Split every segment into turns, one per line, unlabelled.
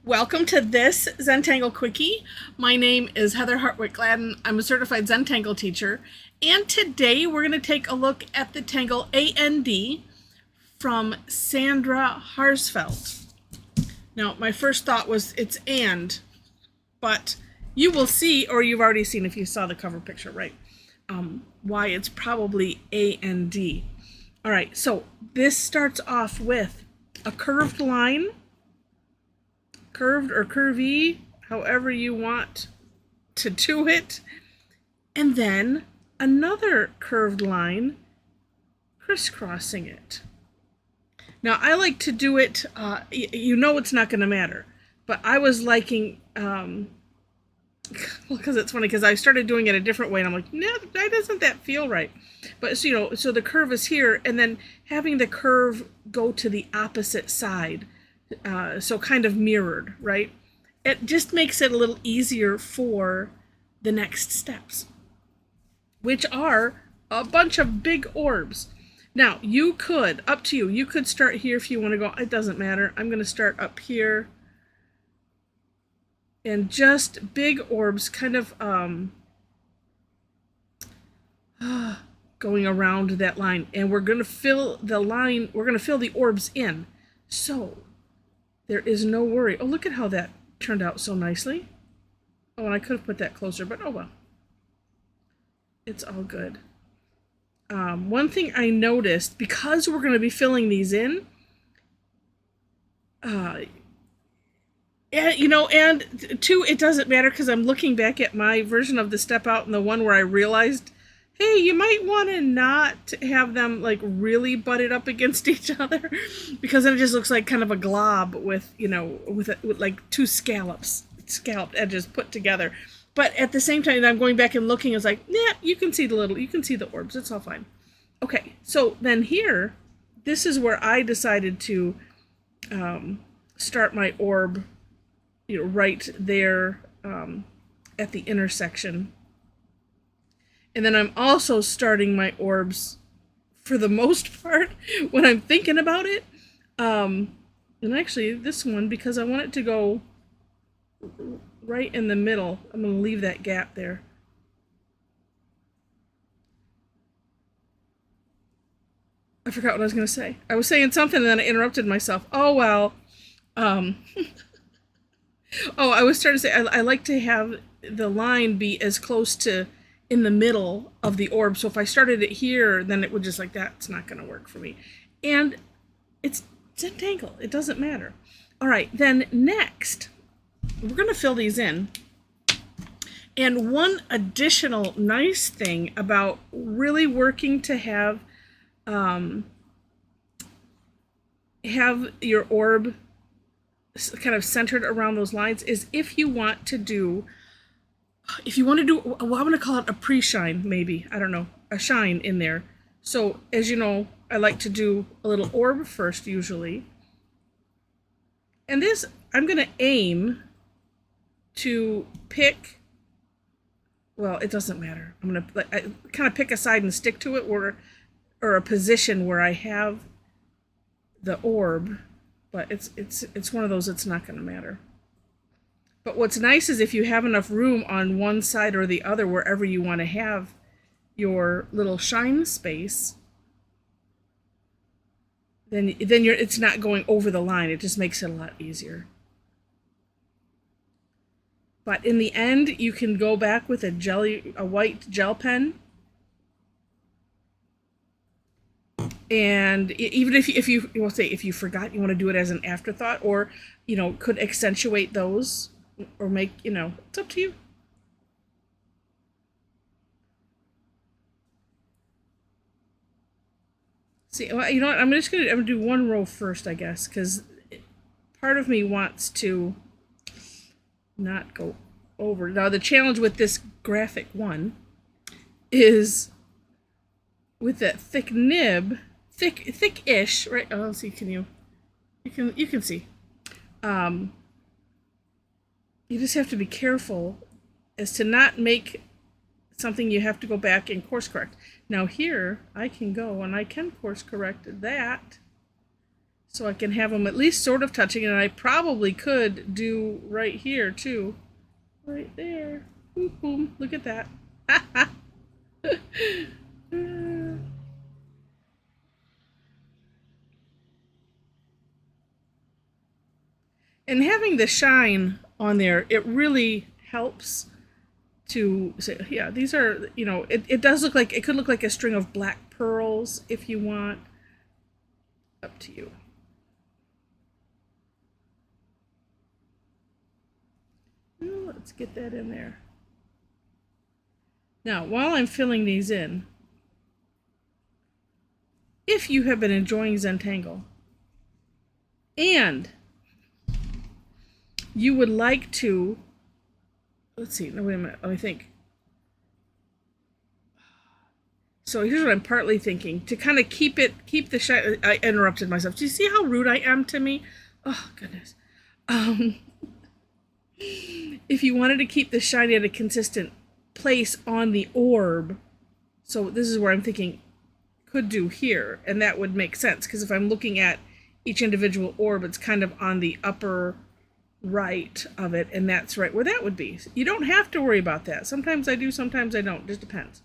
Welcome to this Zentangle Quickie. My name is Heather Hartwick Gladden. I'm a certified Zentangle teacher, and today we're going to take a look at the tangle AND from Sandra Harsveld. Now, my first thought was it's and, but you will see, or you've already seen if you saw the cover picture, right, why it's probably AND. All right, so this starts off with a curved line, curved or curvy, however you want to do it, and then another curved line crisscrossing it. Now I like to do it, you know it's not going to matter, but I was liking, well, because it's funny because I started doing it a different way and I'm like, no, why doesn't that feel right? But so, so the curve is here and then having the curve go to the opposite side. So kind of mirrored, right? It just makes it a little easier for the next steps, which are a bunch of big orbs. Now, you could, up to you, you could start here if you want to go, it doesn't matter. I'm going to start up here. And just big orbs kind of going around that line. And we're going to fill the line, we're going to fill the orbs in. So there is no worry. Oh, look at how that turned out so nicely. Oh, and I could have put that closer, but oh well. It's all good. One thing I noticed, because we're going to be filling these in, and, and two, it doesn't matter because I'm looking back at my version of the step out and the one where I realized, hey, you might want to not have them like really butted up against each other because then it just looks like kind of a glob with, with like two scalloped edges put together. But at the same time, I'm going back and looking, it's like, yeah, you can see the orbs. It's all fine. Okay, so then here, this is where I decided to start my orb, right there at the intersection. And then I'm also starting my orbs, for the most part, when I'm thinking about it. And actually, this one, because I want it to go right in the middle, I'm going to leave that gap there. I forgot what I was going to say. I was saying something and then I interrupted myself. Oh, well. Oh, I was trying to say, I like to have the line be as close to in the middle of the orb. So if I started it here, then it would just like, that's not going to work for me. And it's Zentangle. It doesn't matter. All right, then next, we're going to fill these in. And one additional nice thing about really working to have your orb kind of centered around those lines is if you want to do, well, I'm going to call it a pre-shine, maybe. I don't know. A shine in there. So, as you know, I like to do a little orb first, usually. And this, I'm going to aim to pick, well, it doesn't matter. I'm going to kind of pick a side and stick to it, or a position where I have the orb, but it's one of those it's not going to matter. But what's nice is if you have enough room on one side or the other, wherever you want to have your little shine space, then it's not going over the line. It just makes it a lot easier. But in the end, you can go back with a white gel pen. And even if you forgot, you want to do it as an afterthought, or could accentuate those. Or make, it's up to you. See, well, you know what? I'm gonna do one row first, I guess, because part of me wants to not go over. Now, the challenge with this graphic one is with that thick nib, thick-ish, right? Oh, let's see. You can see. You just have to be careful as to not make something you have to go back and course correct. Now here, I can go and I can course correct that so I can have them at least sort of touching, and I probably could do right here too. Right there. Boom, boom. Look at that. And having the shine on there, it really helps to say, yeah, these are, you know, it does look like, it could look like a string of black pearls if you want. Up to you. Let's get that in there. Now, while I'm filling these in, if you have been enjoying Zentangle and you would like to, let's see, no, wait a minute, let me think. So here's what I'm partly thinking, to kind of keep the shine. I interrupted myself. Do you see how rude I am to me? Oh, goodness. If you wanted to keep the shine at a consistent place on the orb, so this is where I'm thinking could do here, and that would make sense, because if I'm looking at each individual orb, it's kind of on the upper right of it, and that's right where that would be. You don't have to worry about that. Sometimes I do, sometimes I don't. Just depends.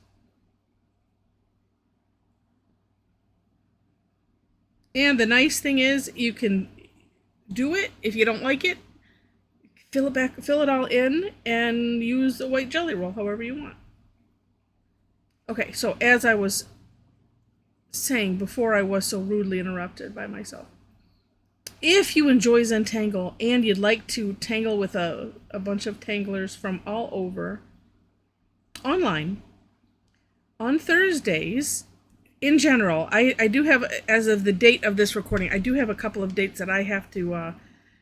And the nice thing is you can do it. If you don't like it, fill it all in and use the white jelly roll however you want. Okay, so as I was saying before I was so rudely interrupted by myself, if you enjoy Zentangle and you'd like to tangle with a bunch of tanglers from all over online, on Thursdays, in general, I do have, as of the date of this recording, I do have a couple of dates that I have to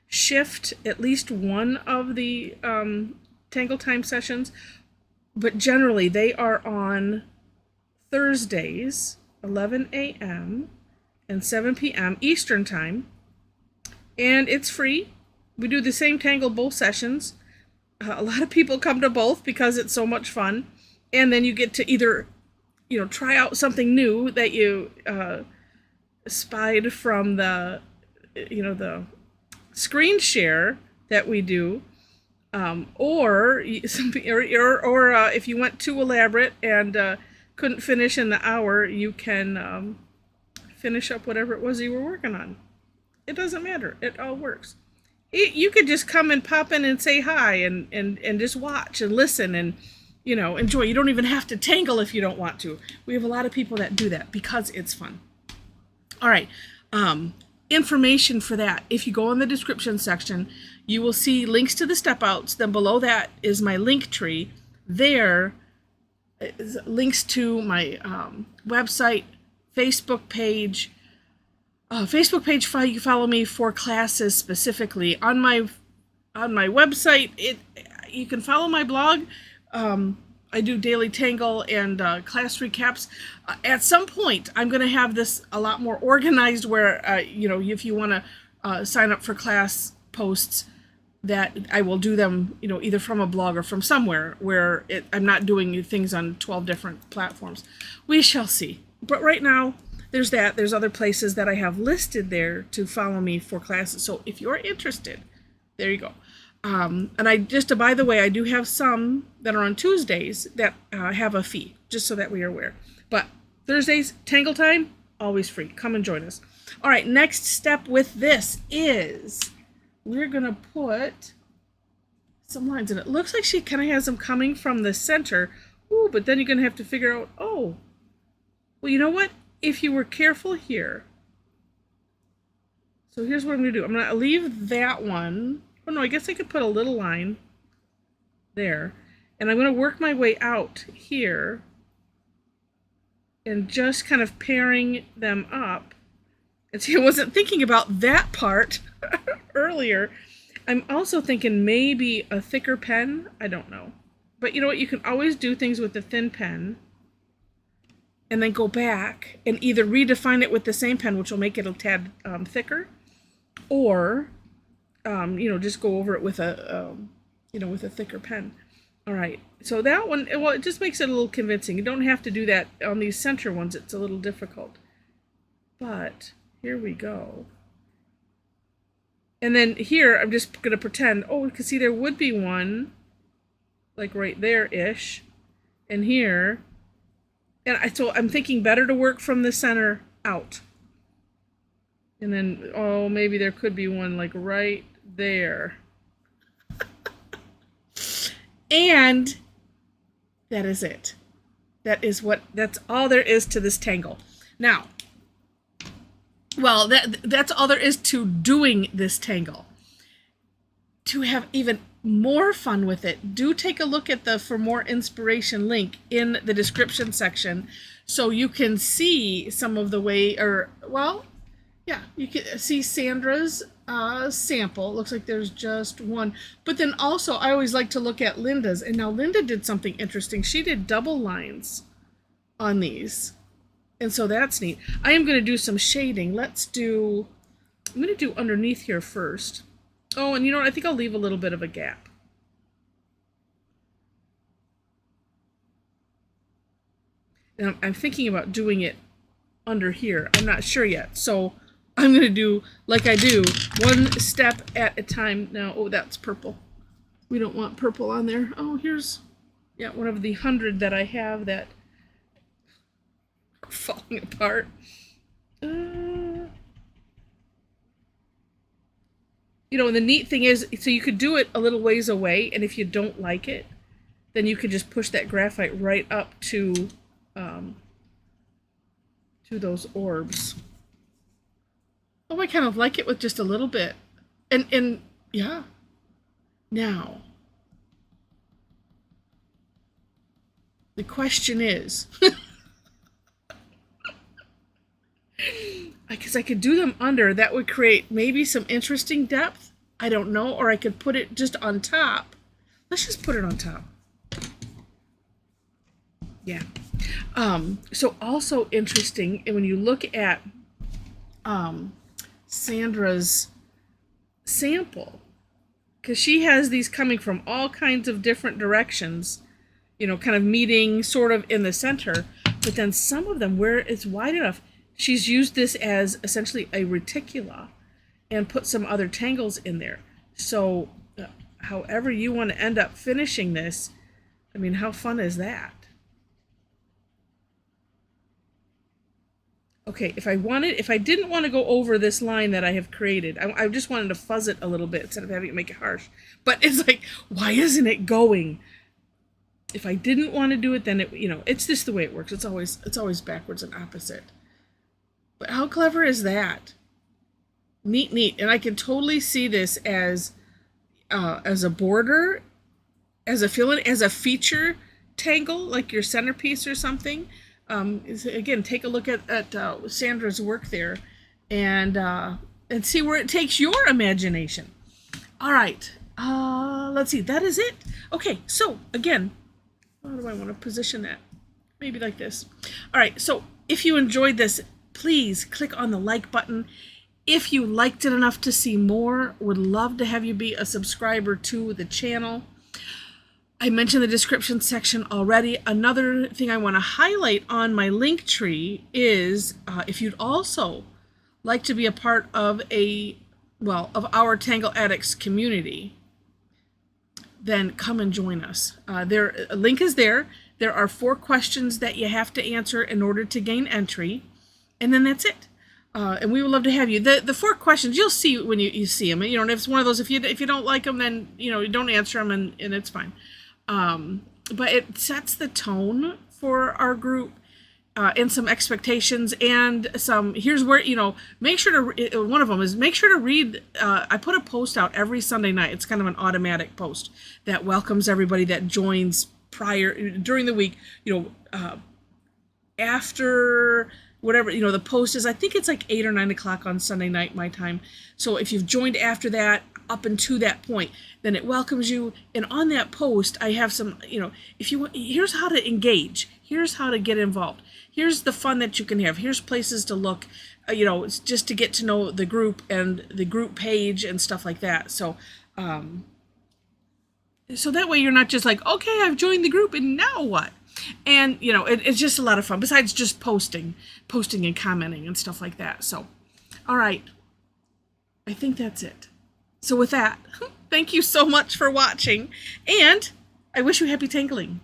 shift at least one of the Tangle Time sessions, but generally they are on Thursdays, 11 a.m. and 7 p.m. Eastern Time, and it's free. We do the same Tangle both sessions. A lot of people come to both because it's so much fun, and then you get to either, you know, try out something new that you spied from the, you know, the screen share that we do, or if you went too elaborate and couldn't finish in the hour, you can finish up whatever it was you were working on. It doesn't matter. It all works. You could just come and pop in and say hi and just watch and listen and, you know, enjoy. You don't even have to tangle if you don't want to. We have a lot of people that do that because it's fun. All right. Information for that. If you go in the description section, you will see links to the step outs. Then below that is my link tree. There is links to my website, Facebook page. You can follow me for classes specifically. On my website, you can follow my blog. I do daily Tangle and class recaps. At some point, I'm going to have this a lot more organized where, you know, if you want to sign up for class posts, that I will do them, you know, either from a blog or from somewhere where I'm not doing things on 12 different platforms. We shall see. But right now, there's that. There's other places that I have listed there to follow me for classes. So if you're interested, there you go. And by the way, I do have some that are on Tuesdays that have a fee, just so that we are aware. But Thursdays, Tangle Time, always free. Come and join us. All right, next step with this is we're going to put some lines in it. Looks like she kind of has them coming from the center. Ooh, but then you're going to have to figure out, oh, well, you know what? If you were careful here. So here's what I'm going to do. I'm going to leave that one. Oh no, I guess I could put a little line there. And I'm going to work my way out here and just kind of pairing them up. And see, I wasn't thinking about that part earlier. I'm also thinking maybe a thicker pen. I don't know. But you know what? You can always do things with the thin pen and then go back and either redefine it with the same pen, which will make it a tad thicker, or you know, just go over it with a you know, with a thicker pen. All right, so that one, well, it just makes it a little convincing. You don't have to do that on these center ones. It's a little difficult, but here we go. And then here, I'm just going to pretend, oh, you can see there would be one, like right there-ish, and here. And so I'm thinking better to work from the center out. And then, oh, maybe there could be one like right there. And that is it. That's all there is to this tangle. Now, well, that's all there is to doing this tangle. To have even more fun with it, do take a look at the For More Inspiration link in the description section so you can see some of the way, or, well, yeah, you can see Sandra's sample. It looks like there's just one. But then also, I always like to look at Linda's. And now Linda did something interesting. She did double lines on these. And so that's neat. I am going to do some shading. I'm going to do underneath here first. Oh, and you know what? I think I'll leave a little bit of a gap. And I'm thinking about doing it under here. I'm not sure yet. So I'm going to do, like I do, one step at a time. Now, oh, that's purple. We don't want purple on there. Oh, here's, yeah, one of the 100 that I have that are falling apart. You know, and the neat thing is, so you could do it a little ways away, and if you don't like it, then you could just push that graphite right up to those orbs. Oh, I kind of like it with just a little bit. And yeah. Now, the question is, because I could do them under, that would create maybe some interesting depth. I don't know, or I could put it just on top. Let's just put it on top. Yeah. So also interesting, and when you look at Sandra's sample, because she has these coming from all kinds of different directions, you know, kind of meeting sort of in the center, but then some of them where it's wide enough, she's used this as essentially a reticula and put some other tangles in there. So however you want to end up finishing this, I mean, how fun is that? Okay, if I didn't want to go over this line that I have created, I just wanted to fuzz it a little bit instead of having it make it harsh. But it's like, why isn't it going? If I didn't want to do it, then it, you know, it's just the way it works. It's always backwards and opposite. But how clever is that? Neat, neat. And I can totally see this as a border, as a fill-in, as a feature tangle, like your centerpiece or something. Again, take a look at Sandra's work there, and see where it takes your imagination. All right, let's see. That is it. Okay, so again, how do I want to position that? Maybe like this. All right, so if you enjoyed this, please click on the like button. If you liked it enough to see more, would love to have you be a subscriber to the channel. I mentioned the description section already. Another thing I want to highlight on my link tree is if you'd also like to be a part of our Tangle Addicts community, then come and join us. A link is there. There are 4 questions that you have to answer in order to gain entry, and then that's it. And we would love to have you. The 4 questions you'll see when you see them. You know, and if it's one of those, if you don't like them, then you don't answer them, and it's fine. But it sets the tone for our group, and some expectations, and some, here's where, make sure to, one of them is make sure to read, I put a post out every Sunday night. It's kind of an automatic post that welcomes everybody that joins during the week, after whatever, the post is, I think it's like 8 or 9 o'clock on Sunday night, my time. So if you've joined after that, up until that point, then it welcomes you. And on that post, I have some, here's how to engage. Here's how to get involved. Here's the fun that you can have. Here's places to look, it's just to get to know the group and the group page and stuff like that. So, so that way you're not just like, okay, I've joined the group and now what? And, it's just a lot of fun besides just posting and commenting and stuff like that. So, all right. I think that's it. So with that, thank you so much for watching, and I wish you happy tangling.